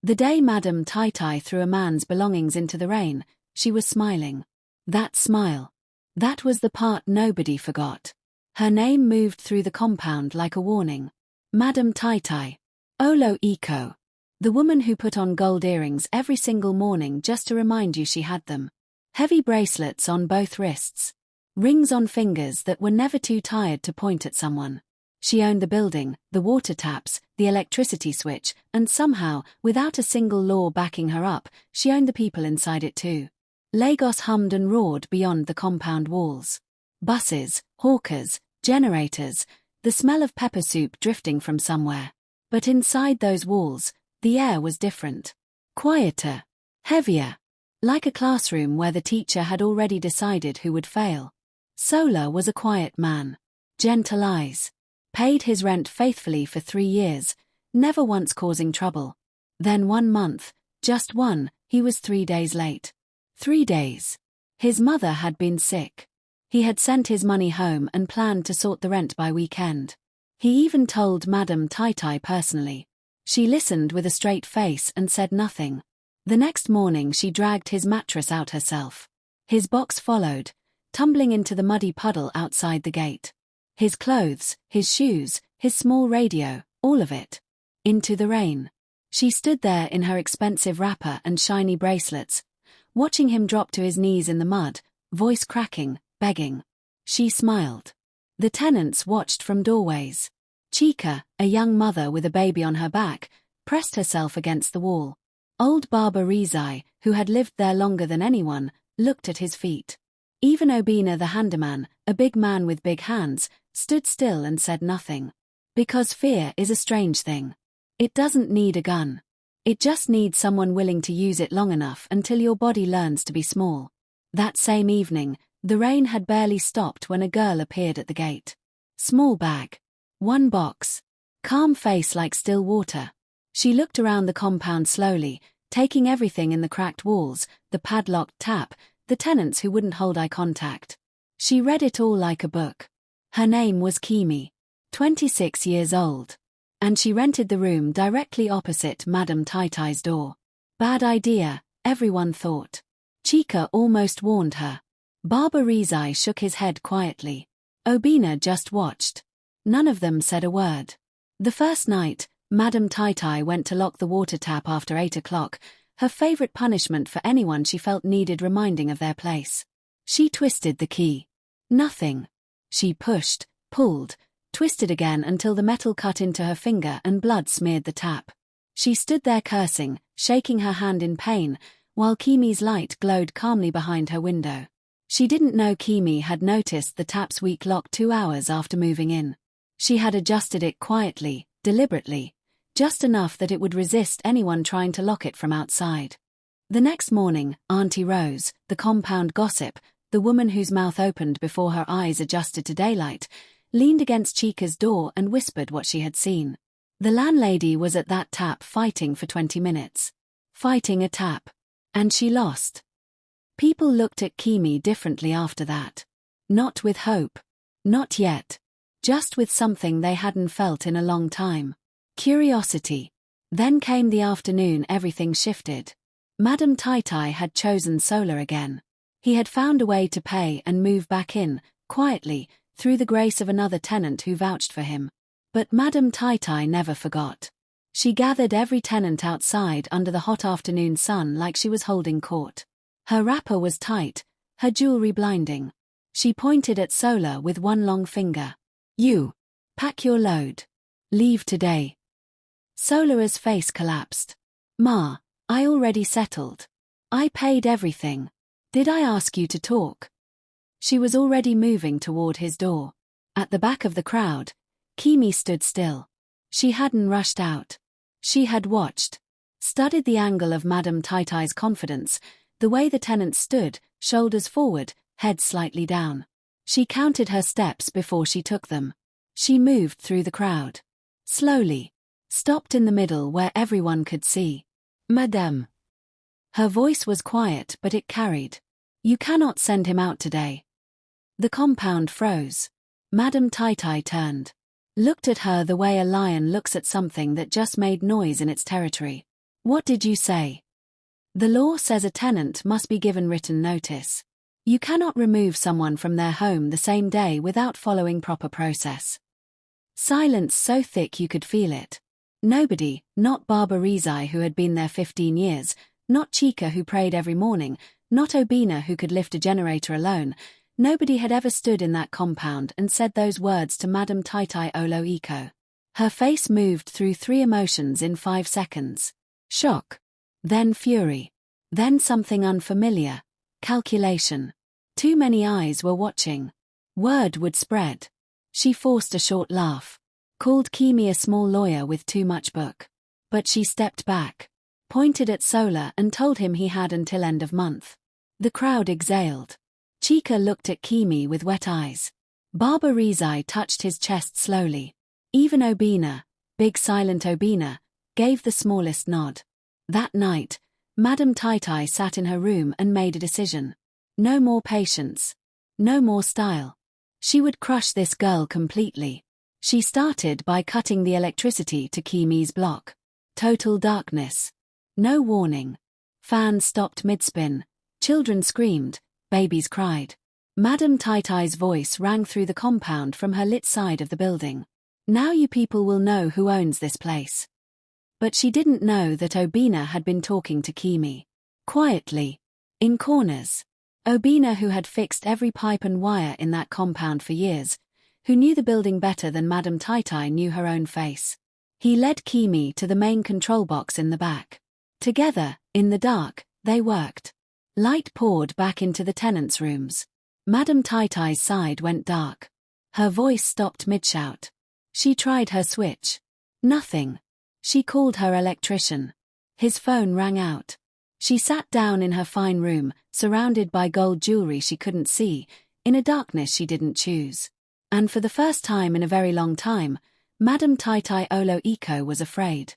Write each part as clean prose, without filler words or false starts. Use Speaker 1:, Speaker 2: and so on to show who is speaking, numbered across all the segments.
Speaker 1: The day Madame Tai threw a man's belongings into the rain, she was smiling. That smile. That was the part nobody forgot. Her name moved through the compound like a warning. Madame Tai. Olo Iko. The woman who put on gold earrings every single morning just to remind you she had them. Heavy bracelets on both wrists. Rings on fingers that were never too tired to point at someone. She owned the building, the water taps, the electricity switch, and somehow, without a single law backing her up, she owned the people inside it too. Lagos hummed and roared beyond the compound walls. Buses, hawkers, generators, the smell of pepper soup drifting from somewhere. But inside those walls, the air was different. Quieter. Heavier. Like a classroom where the teacher had already decided who would fail. Solar was a quiet man. Gentle eyes. Paid his rent faithfully for 3 years, never once causing trouble. Then 1 month, just one, he was 3 days late. 3 days. His mother had been sick. He had sent his money home and planned to sort the rent by weekend. He even told Madame Tai personally. She listened with a straight face and said nothing. The next morning she dragged his mattress out herself. His box followed, tumbling into the muddy puddle outside the gate. His clothes, his shoes, his small radio, all of it. Into the rain. She stood there in her expensive wrapper and shiny bracelets, watching him drop to his knees in the mud, voice cracking, begging. She smiled. The tenants watched from doorways. Chica, a young mother with a baby on her back, pressed herself against the wall. Old Baba Rexha, who had lived there longer than anyone, looked at his feet. Even Obina the handyman, a big man with big hands, stood still and said nothing. Because fear is a strange thing. It doesn't need a gun. It just needs someone willing to use it long enough until your body learns to be small. That same evening, the rain had barely stopped when a girl appeared at the gate. Small bag. 1 box. Calm face like still water. She looked around the compound slowly, taking everything in the cracked walls, the padlocked tap, the tenants who wouldn't hold eye contact. She read it all like a book. Her name was Kimi. 26 years old. And she rented the room directly opposite Madame Tai's door. Bad idea, everyone thought. Chica almost warned her. Baba Rexha shook his head quietly. Obina just watched. None of them said a word. The first night, Madame Tai went to lock the water tap after 8 o'clock, her favorite punishment for anyone she felt needed reminding of their place. She twisted the key. Nothing. She pushed, pulled, twisted again until the metal cut into her finger and blood smeared the tap. She stood there cursing, shaking her hand in pain, while Kimi's light glowed calmly behind her window. She didn't know Kimi had noticed the tap's weak lock 2 hours after moving in. She had adjusted it quietly, deliberately, just enough that it would resist anyone trying to lock it from outside. The next morning, Auntie Rose, the compound gossip, the woman whose mouth opened before her eyes adjusted to daylight, leaned against Chica's door and whispered what she had seen. The landlady was at that tap fighting for 20 minutes. Fighting a tap. And she lost. People looked at Kimi differently after that. Not with hope. Not yet. Just with something they hadn't felt in a long time. Curiosity. Then came the afternoon everything shifted. Madame Tai had chosen Solar again. He had found a way to pay and move back in, quietly, through the grace of another tenant who vouched for him. But Madame Tai never forgot. She gathered every tenant outside under the hot afternoon sun like she was holding court. Her wrapper was tight, her jewelry blinding. She pointed at Solar with one long finger. You. Pack your load. Leave today. Solar's face collapsed. Ma, I already settled. I paid everything. Did I ask you to talk? She was already moving toward his door. At the back of the crowd, Kimi stood still. She hadn't rushed out. She had watched. Studied the angle of Madame Tai's confidence, the way the tenant stood, shoulders forward, head slightly down. She counted her steps before she took them. She moved through the crowd. Slowly. Stopped in the middle where everyone could see. Madame. Her voice was quiet but it carried. You cannot send him out today. The compound froze. Madame Tai turned. Looked at her the way a lion looks at something that just made noise in its territory. What did you say? The law says a tenant must be given written notice. You cannot remove someone from their home the same day without following proper process. Silence so thick you could feel it. Nobody, not Baba Reby who had been there 15 years, not Chika who prayed every morning, not Obina who could lift a generator alone, nobody had ever stood in that compound and said those words to Madam Taitai Olo Iko. Her face moved through 3 emotions in 5 seconds. Shock. Then fury. Then something unfamiliar. Calculation. Too many eyes were watching. Word would spread. She forced a short laugh. Called Kimi a small lawyer with too much book. But she stepped back. Pointed at Sola and told him he had until end of month. The crowd exhaled. Chika looked at Kimi with wet eyes. Baba Reby touched his chest slowly. Even Obina, big silent Obina, gave the smallest nod. That night, Madam Taitai sat in her room and made a decision. No more patience. No more style. She would crush this girl completely. She started by cutting the electricity to Kimi's block. Total darkness. No warning. Fans stopped mid-spin. Children screamed. Babies cried. Madam Taitai's voice rang through the compound from her lit side of the building. Now you people will know who owns this place. But she didn't know that Obina had been talking to Kimi. Quietly. In corners. Obina, who had fixed every pipe and wire in that compound for years, who knew the building better than Madam Taitai knew her own face. He led Kimi to the main control box in the back. Together, in the dark, they worked. Light poured back into the tenants' rooms. Madam Taitai's side went dark. Her voice stopped mid-shout. She tried her switch. Nothing. She called her electrician. His phone rang out. She sat down in her fine room, surrounded by gold jewelry she couldn't see, in a darkness she didn't choose. And for the first time in a very long time, Madam Taitai Olo Iko was afraid.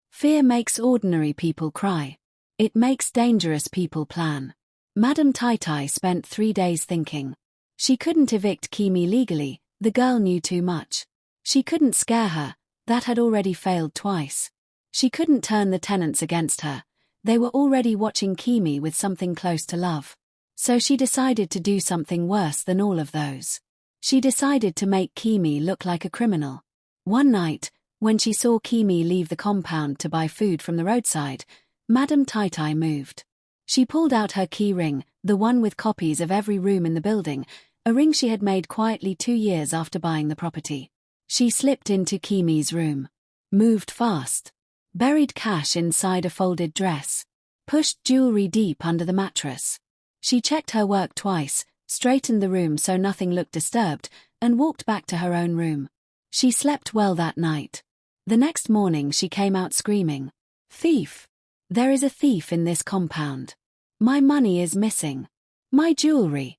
Speaker 1: Fear makes ordinary people cry. It makes dangerous people plan. Madam Taitai spent 3 days thinking. She couldn't evict Kimi legally, the girl knew too much. She couldn't scare her, that had already failed twice. She couldn't turn the tenants against her. They were already watching Kimi with something close to love. So she decided to do something worse than all of those. She decided to make Kimi look like a criminal. One night, when she saw Kimi leave the compound to buy food from the roadside, Madam Taitai moved. She pulled out her key ring, the one with copies of every room in the building, a ring she had made quietly 2 years after buying the property. She slipped into Kimi's room. Moved fast. Buried cash inside a folded dress. Pushed jewelry deep under the mattress. She checked her work twice, straightened the room so nothing looked disturbed, and walked back to her own room. She slept well that night. The next morning she came out screaming. Thief! There is a thief in this compound. My money is missing. My jewelry.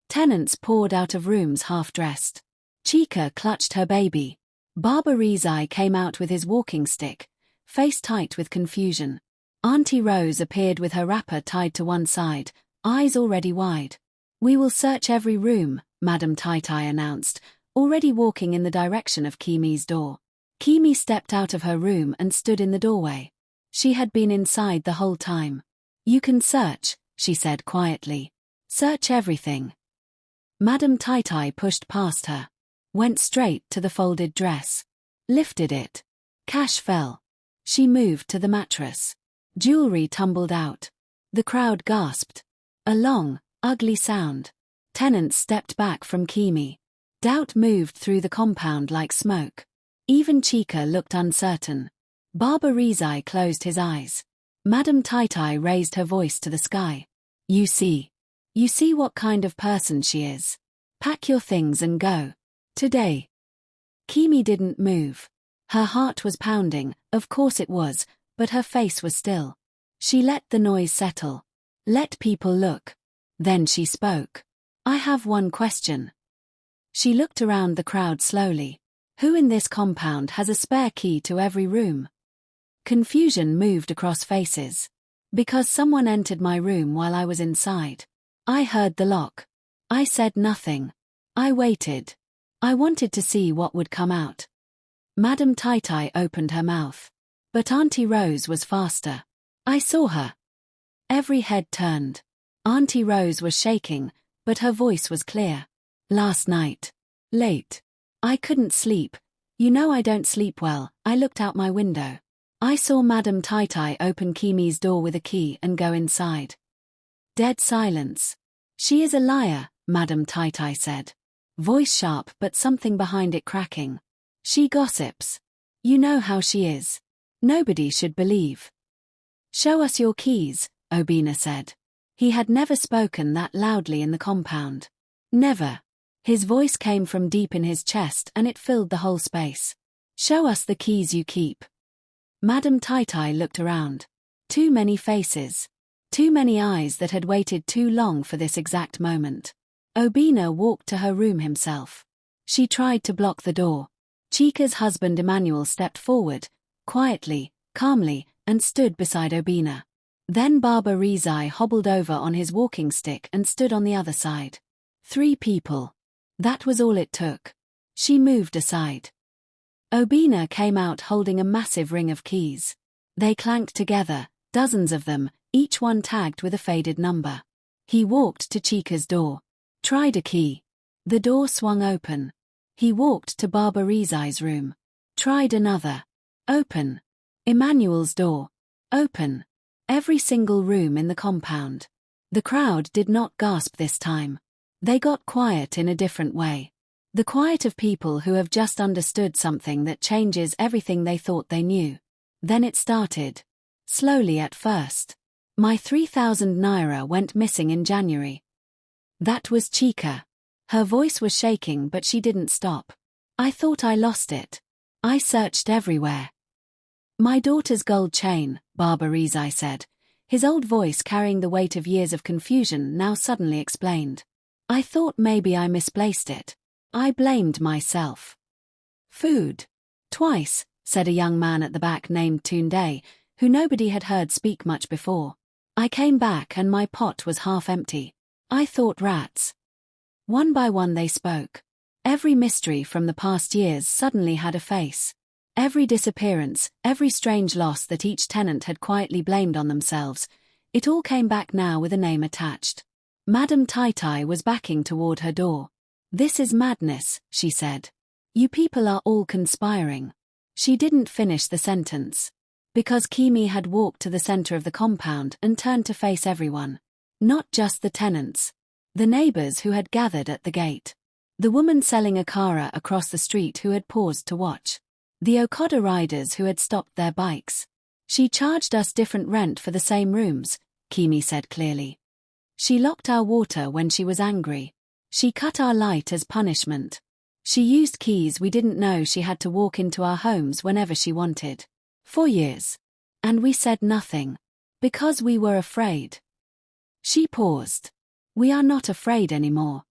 Speaker 1: Tenants poured out of rooms half-dressed. Chika clutched her baby. Baba Reby came out with his walking stick, face tight with confusion. Auntie Rose appeared with her wrapper tied to one side, eyes already wide. We will search every room, Madam Taitai announced, already walking in the direction of Kimi's door. Kimi stepped out of her room and stood in the doorway. She had been inside the whole time. You can search, she said quietly. Search everything. Madam Taitai pushed past her. Went straight to the folded dress. Lifted it. Cash fell. She moved to the mattress. Jewelry tumbled out. The crowd gasped. A long, ugly sound. Tenants stepped back from Kimi. Doubt moved through the compound like smoke. Even Chika looked uncertain. Baba Reby closed his eyes. Madam Taitai raised her voice to the sky. You see what kind of person she is. Pack your things and go. Today. Kimi didn't move. Her heart was pounding, of course it was, but her face was still. She let the noise settle. Let people look. Then she spoke. I have one question. She looked around the crowd slowly. Who in this compound has a spare key to every room? Confusion moved across faces. Because someone entered my room while I was inside. I heard the lock. I said nothing. I waited. I wanted to see what would come out. Madam Taitai opened her mouth. But Auntie Rose was faster. I saw her. Every head turned. Auntie Rose was shaking, but her voice was clear. Last night. Late. I couldn't sleep. You know I don't sleep well. I looked out my window. I saw Madam Tai open Kimi's door with a key and go inside. Dead silence. She is a liar, Madam Tai said. Voice sharp but something behind it cracking. She gossips. You know how she is. Nobody should believe. Show us your keys, Obina said. He had never spoken that loudly in the compound. Never. His voice came from deep in his chest and it filled the whole space. Show us the keys you keep. Madam Tai looked around. Too many faces. Too many eyes that had waited too long for this exact moment. Obina walked to her room himself. She tried to block the door. Chika's husband Emmanuel stepped forward, quietly, calmly, and stood beside Obina. Then Baba Rizai hobbled over on his walking stick and stood on the other side. 3 people. That was all it took. She moved aside. Obina came out holding a massive ring of keys. They clanked together, dozens of them, each one tagged with a faded number. He walked to Chika's door. Tried a key. The door swung open. He walked to Baba Rizai's room. Tried another. Open. Emmanuel's door. Open. Every single room in the compound. The crowd did not gasp this time. They got quiet in a different way. The quiet of people who have just understood something that changes everything they thought they knew. Then it started. Slowly at first. My 3,000 naira went missing in January. That was Chika. Her voice was shaking but she didn't stop. I thought I lost it. I searched everywhere. My daughter's gold chain, Baba Rizai said, his old voice carrying the weight of years of confusion now suddenly explained. I thought maybe I misplaced it. I blamed myself. Food. Twice, said a young man at the back named Tunde, who nobody had heard speak much before. I came back and my pot was half empty. I thought rats. One by one they spoke. Every mystery from the past years suddenly had a face. Every disappearance, every strange loss that each tenant had quietly blamed on themselves, it all came back now with a name attached. Madam Tai was backing toward her door. This is madness, she said. You people are all conspiring. She didn't finish the sentence. Because Kimi had walked to the center of the compound and turned to face everyone. Not just the tenants. The neighbors who had gathered at the gate. The woman selling akara across the street who had paused to watch. The Okada riders who had stopped their bikes. She charged us different rent for the same rooms, Kimi said clearly. She locked our water when she was angry. She cut our light as punishment. She used keys we didn't know she had to walk into our homes whenever she wanted. 4 years. And we said nothing. Because we were afraid. She paused. We are not afraid anymore.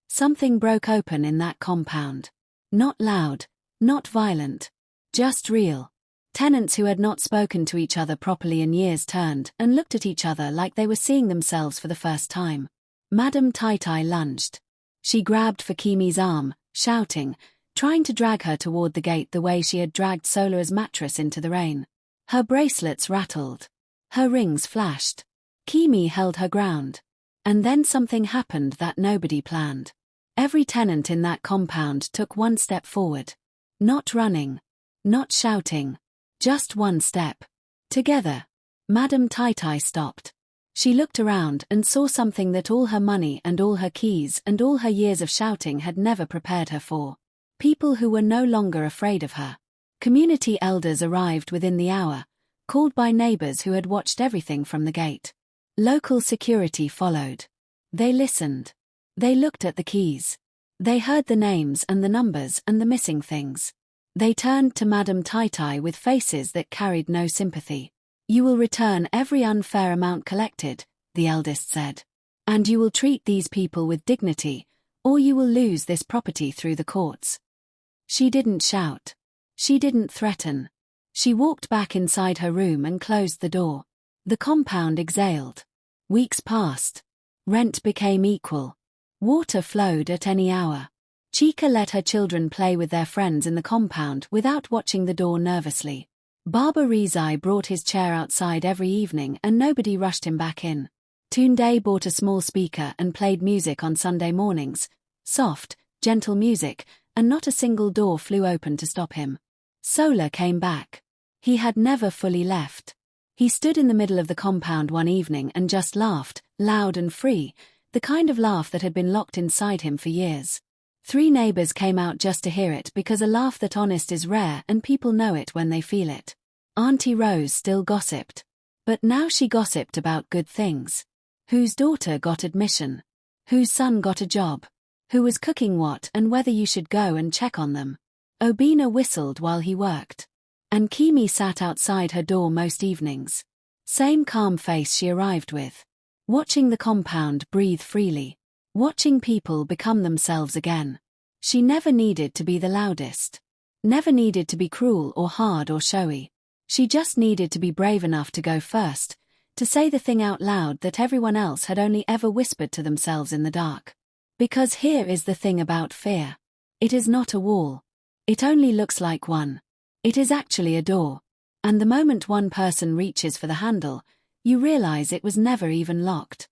Speaker 1: Something broke open in that compound. Not loud, not violent. Just real. Tenants who had not spoken to each other properly in years turned and looked at each other like they were seeing themselves for the first time. Madam Tai lunged. She grabbed for Kimi's arm, shouting, trying to drag her toward the gate the way she had dragged Sola's mattress into the rain. Her bracelets rattled. Her rings flashed. Kimi held her ground. And then something happened that nobody planned. Every tenant in that compound took one step forward. Not running. Not shouting. Just one step. Together. Madam Tai stopped. She looked around and saw something that all her money and all her keys and all her years of shouting had never prepared her for. People who were no longer afraid of her. Community elders arrived within the hour, called by neighbors who had watched everything from the gate. Local security followed. They listened. They looked at the keys. They heard the names and the numbers and the missing things. They turned to Madam Tai with faces that carried no sympathy. You will return every unfair amount collected, the eldest said. And you will treat these people with dignity, or you will lose this property through the courts. She didn't shout. She didn't threaten. She walked back inside her room and closed the door. The compound exhaled. Weeks passed. Rent became equal. Water flowed at any hour. Chika let her children play with their friends in the compound without watching the door nervously. Barber Reby brought his chair outside every evening and nobody rushed him back in. Tunde bought a small speaker and played music on Sunday mornings, soft, gentle music, and not a single door flew open to stop him. Sola came back. He had never fully left. He stood in the middle of the compound one evening and just laughed, loud and free, the kind of laugh that had been locked inside him for years. 3 neighbors came out just to hear it because a laugh that honest is rare and people know it when they feel it. Auntie Rose still gossiped. But now she gossiped about good things. Whose daughter got admission? Whose son got a job? Who was cooking what and whether you should go and check on them. Obina whistled while he worked. And Kimi sat outside her door most evenings. Same calm face she arrived with. Watching the compound breathe freely. Watching people become themselves again. She never needed to be the loudest. Never needed to be cruel or hard or showy. She just needed to be brave enough to go first, to say the thing out loud that everyone else had only ever whispered to themselves in the dark. Because here is the thing about fear. It is not a wall. It only looks like one. It is actually a door. And the moment one person reaches for the handle, you realize it was never even locked.